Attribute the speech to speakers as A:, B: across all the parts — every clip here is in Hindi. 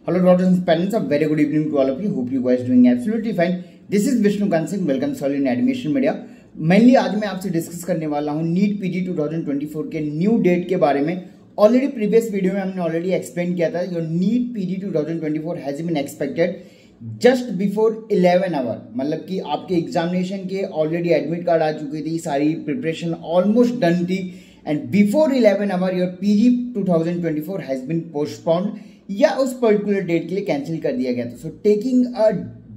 A: Hello, daughters and parents. A very good evening to all of you. Hope you guys doing absolutely fine. This is Vishnu Kansing. Welcome to in Admission Media. Mainly आज मैं आपसे डिस्कस करने वाला हूँ नीट पीजी 2024 के न्यू डेट के बारे में. ऑलरेडी प्रीवियस वीडियो में हमने ऑलरेडी एक्सप्लेन किया था. Your NEET PG 2024 has been expected just before 11 hour. मतलब कि आपके एग्जामिनेशन के ऑलरेडी एडमिट कार्ड आ चुकी थी, सारी प्रिपरेशन ऑलमोस्ट डन थी, and before 11 hour your PG 2024 has been postponed या उस पर्टिकुलर डेट के लिए कैंसिल कर दिया गया था. So taking a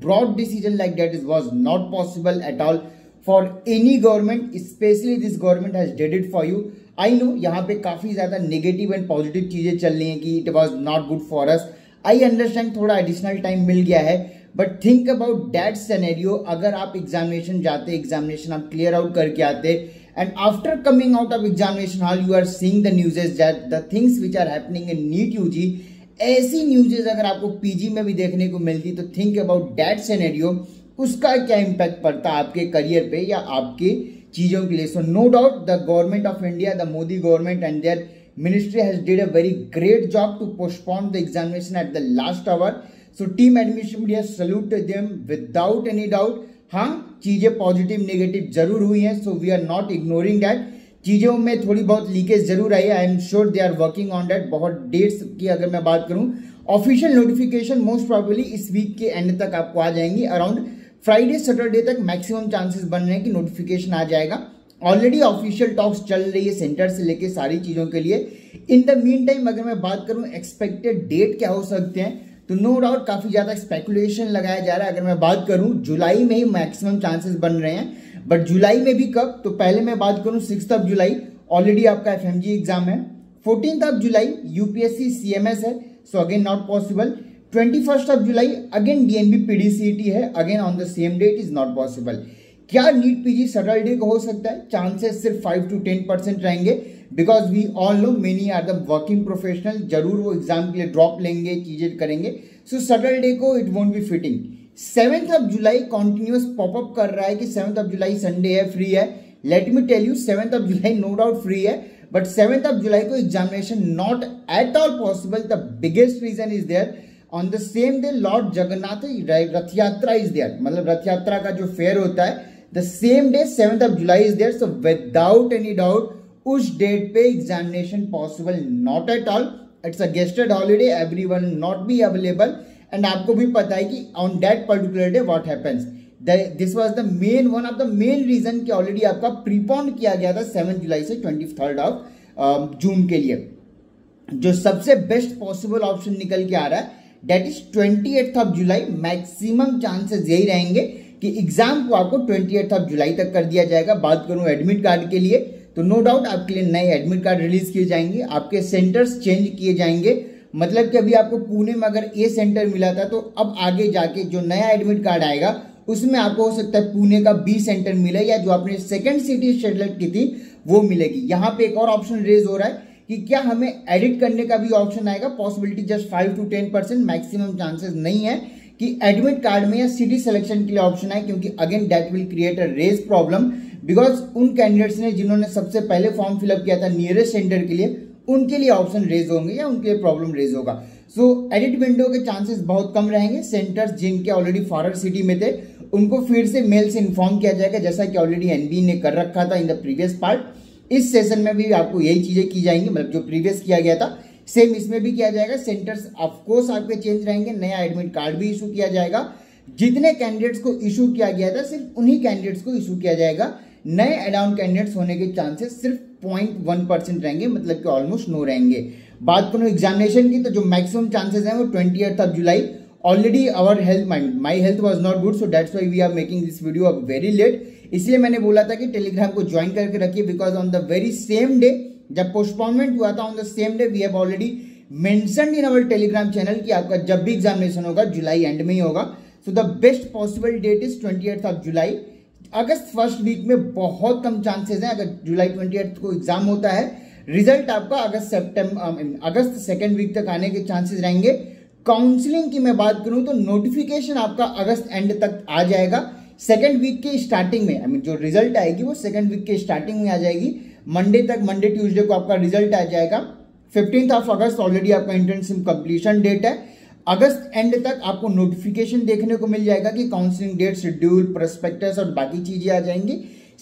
A: broad decision like that is was not possible at all for any government, specially this government has did it for you. I know यहाँ पे काफी ज्यादा नेगेटिव एंड पॉजिटिव चीजें चल रही हैं कि it was not good for us. I understand थोड़ा एडिशनल टाइम मिल गया है, but think about that scenario. अगर आप एग्जामिनेशन जाते, एग्जामिनेशन आप क्लियर आउट करके आते, and after coming out of examination hall you are seeing the newses that the things which are happening in NEET UG, ऐसी न्यूज़ेस अगर आपको पीजी में भी देखने को मिलती तो थिंक अबाउट दैट सिनेरियो. उसका क्या इम्पैक्ट पड़ता आपके करियर पे या आपके चीजों के लिए. So no doubt the government of India, the Modi government and their ministry has did a very great job to postpone the examination at the last hour. So team admission media salute to them without any doubt. हाँ, चीजें पॉजिटिव नेगेटिव जरूर हुई हैं, so we are not ignoring that. चीजों में थोड़ी बहुत लीकेज जरूर आई है. I am sure they are working on that. बहुत डेट्स की अगर मैं बात करूं, ऑफिशियल नोटिफिकेशन मोस्ट प्रोबेबली इस वीक के एंड तक आपको आ जाएंगी. अराउंड फ्राइडे सैटरडे तक मैक्सिमम चांसेस बन रहे हैं कि नोटिफिकेशन आ जाएगा. ऑलरेडी ऑफिशियल टॉक्स चल रही है सेंटर से लेके सारी चीजों के लिए. इन द मीन टाइम अगर मैं बात करूं एक्सपेक्टेड डेट क्या हो सकते हैं, तो नो डाउट काफी ज्यादा स्पेकुलेशन लगाया जा रहा है. अगर मैं बात करूं जुलाई में ही मैक्सिमम चांसेस बन रहे हैं, बट जुलाई में भी कब, तो पहले मैं बात करूं 6 जुलाई ऑलरेडी आपका एफएमजी एग्जाम है. 14 जुलाई यूपीएससी सीएमएस है, सो अगेन नॉट पॉसिबल. 21 जुलाई अगेन डीएनबी पीडीसीटी है, again on the same date is not possible. क्या नीट पीजी सैटरडे को हो सकता है? चांसेस सिर्फ 5 to 10% रहेंगे, because we all know many are the working professional. जरूर वो एग्जाम के लिए ड्रॉप लेंगे, चीजें करेंगे. सो सैटरडे को इट वोंट बी फिटिंग. 7 जुलाई कॉन्टिन्यूस पॉपअप कर रहा है कि 7 जुलाई संडे है, फ्री है. लेट मी टेल यू 7 जुलाई नो डाउट फ्री है, बट 7 जुलाई को examination not at all possible. The biggest reason is there on the same day Lord Jagannath रथ यात्रा इज देयर. मतलब रथ यात्रा का जो फेयर होता है द सेम डे 7 जुलाई is there. So without any doubt उस डेट पे examination possible not at all. It's a gazetted holiday, everyone not be available. And आपको भी पता है कि on that particular day what happens. This was the main one of the main reason कि ऑलरेडी आपका प्रीपोन किया गया था 7 जुलाई से 23 जून के लिए. जो सबसे बेस्ट पॉसिबल ऑप्शन निकल के आ रहा है that is 28 July. Maximum chances यही रहेंगे कि एग्जाम को आपको 28 जुलाई तक कर दिया जाएगा. बात करूं एडमिट कार्ड के लिए, तो नो डाउट आपके लिए नए एडमिट कार्ड रिलीज किए जाएंगे, आपके सेंटर्स चेंज किए जाएंगे. मतलब कि अभी आपको पुणे में अगर ए सेंटर मिला था, तो अब आगे जाके जो नया एडमिट कार्ड आएगा उसमें आपको हो सकता है पुणे का बी सेंटर मिले, या जो आपने सेकंड सिटी सेलेक्ट की थी वो मिलेगी. यहाँ पे एक और ऑप्शन रेज हो रहा है कि क्या हमें एडिट करने का भी ऑप्शन आएगा. Possibility just 5 to 10%, maximum chances नहीं है कि एडमिट कार्ड में या सिटी सिलेक्शन के लिए ऑप्शन आए, क्योंकि again that will create a raise problem. Because उन कैंडिडेट्स ने जिन्होंने सबसे पहले फॉर्म फिलअप किया था नियरेस्ट सेंटर के लिए, उनके लिए ऑप्शन रेज होंगे या उनके लिए प्रॉब्लम रेज होगा. सो एडिट विंडो के चांसेस बहुत कम रहेंगे. सेंटर्स जिनके ऑलरेडी फॉरवर्ड सिटी में थे उनको फिर से मेल से इन्फॉर्म किया जाएगा, जैसा कि ऑलरेडी एनबी ने कर रखा था इन द प्रीवियस पार्ट. इस सेशन में भी आपको यही चीजें की जाएंगी, मतलब जो प्रीवियस किया गया था सेम इसमें भी किया जाएगा. सेंटर्स ऑफकोर्स आपके चेंज रहेंगे, नया एडमिट कार्ड भी इशू किया जाएगा. जितने कैंडिडेट्स को इशू किया गया था सिर्फ उन्हीं कैंडिडेट्स को इशू किया जाएगा. नए एड ऑन कैंडिडेट्स होने के चांसेस सिर्फ 0.1% रहेंगे, मतलब कि ऑलमोस्ट नो रहेंगे. बात करूं एग्जामिनेशन की, तो जो मैक्सिमम चांसेस हैं वो 28 जुलाई. Already our health my health was not good, so that's why we are making this video अब वेरी लेट. इसलिए मैंने बोला था कि टेलीग्राम को ज्वाइन करके रखिए, because on the very same day जब पोस्टपोनमेंट हुआ था, on the same day we have already mentioned in our Telegram channel कि आपका जब भी एग्जामिनेशन होगा जुलाई एंड में ही होगा. So the best possible date is 28 जुलाई. अगस्त फर्स्ट वीक में बहुत कम चांसेस हैं. अगर जुलाई 28 को एग्जाम होता है, रिजल्ट आपका अगस्त सेकेंड वीक तक आने के चांसेस रहेंगे. काउंसलिंग की मैं बात करूं तो नोटिफिकेशन आपका अगस्त एंड तक आ जाएगा. सेकेंड वीक के स्टार्टिंग में, जो रिजल्ट आएगी वो सेकेंड वीक के स्टार्टिंग में आ जाएगी. मंडे ट्यूसडे को आपका रिजल्ट आ जाएगा. 15 अगस्त ऑलरेडी आपका इंटर्नशिप कंप्लीशन डेट है. अगस्त एंड तक आपको नोटिफिकेशन देखने को मिल जाएगा कि काउंसलिंग डेट, शेड्यूल, प्रोस्पेक्टस और बाकी चीजें आ जाएंगी।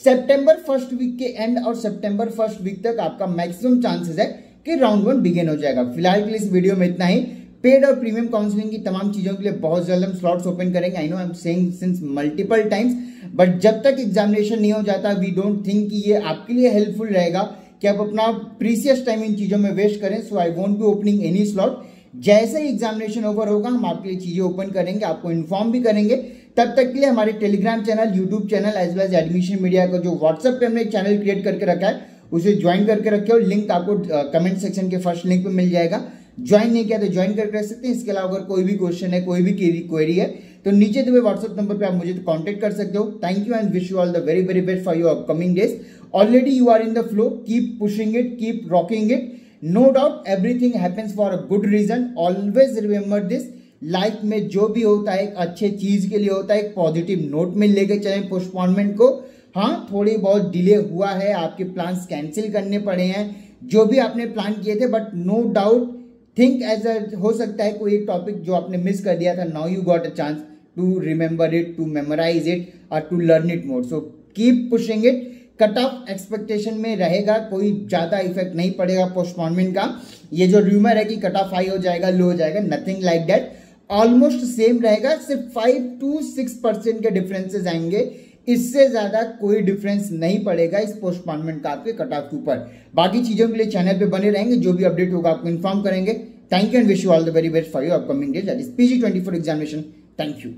A: सितंबर फर्स्ट वीक के एंड और सितंबर फर्स्ट वीक तक आपका मैक्सिमम चांसेस है कि राउंड 1 बिगिन हो जाएगा। फिलहाल के लिए इस वीडियो में इतना ही। पेड और प्रीमियम काउंसलिंग की तमाम चीजों के लिए बहुत जल्द हम स्लॉट्स ओपन करेंगे। I know I am saying since multiple times, but जब तक एग्जामिनेशन नहीं हो जाता वी डोंट थिंक कि ये आपके लिए हेल्पफुल रहेगा कि आप अपना प्रीसियस टाइम इन चीजों में वेस्ट करें। So I won't be opening any slot. जैसे ही एग्जामिनेशन ओवर होगा हम आपके लिए चीजें ओपन करेंगे, आपको इन्फॉर्म भी करेंगे। तब तक के लिए हमारे Telegram channel, YouTube channel as well as admission media का जो व्हाट्सएप पे हमने एक चैनल क्रिएट करके रखा है उसे ज्वाइन करके रखे हो। लिंक आपको कमेंट सेक्शन के फर्स्ट लिंक पे मिल जाएगा। ज्वाइन नहीं किया तो ज्वाइन करके रख सकते हैं। इसके अलावा अगर कोई भी क्वेश्चन है, कोई भी क्वेरी है तो नीचे दिए व्हाट्सएप नंबर पे आप मुझे कांटेक्ट कर सकते हो। Thank you and wish you all the very very best for your upcoming days. Already you are in the flow, keep pushing it, keep rocking it. No doubt everything happens for a good reason. Always remember this, life में जो भी होता है एक अच्छे चीज के लिए होता है, एक पॉजिटिव नोट में लेके चले पोस्टपोनमेंट को। हाँ, थोड़ी बहुत डिले हुआ है, आपके प्लान्स कैंसिल करने पड़े हैं, जो भी आपने प्लान किए थे, but no doubt think as a हो सकता है कोई एक टॉपिक जो आपने मिस कर दिया था, now you got a chance to remember it, to memorise it और to learn it more. So keep pushing it. Cut off expectation में रहेगा, कोई ज्यादा इफेक्ट नहीं पड़ेगा पोस्टपोनमेंट का। ये जो रूमर है कि कट ऑफ हाई हो जाएगा, लो हो जाएगा, nothing like that. Almost same रहेगा, सिर्फ 5 to 6% के डिफरेंसेस आएंगे। इससे ज्यादा कोई डिफरेंस नहीं पड़ेगा इस पोस्टपोनमेंट का आपके कट ऑफ के ऊपर। बाकी चीजों के लिए चैनल पे बने रहेंगे, जो भी अपडेट होगा आपको इन्फॉर्म करेंगे। Thank you and wish you all the very best for your upcoming days, that is PG 24 examination. Thank you.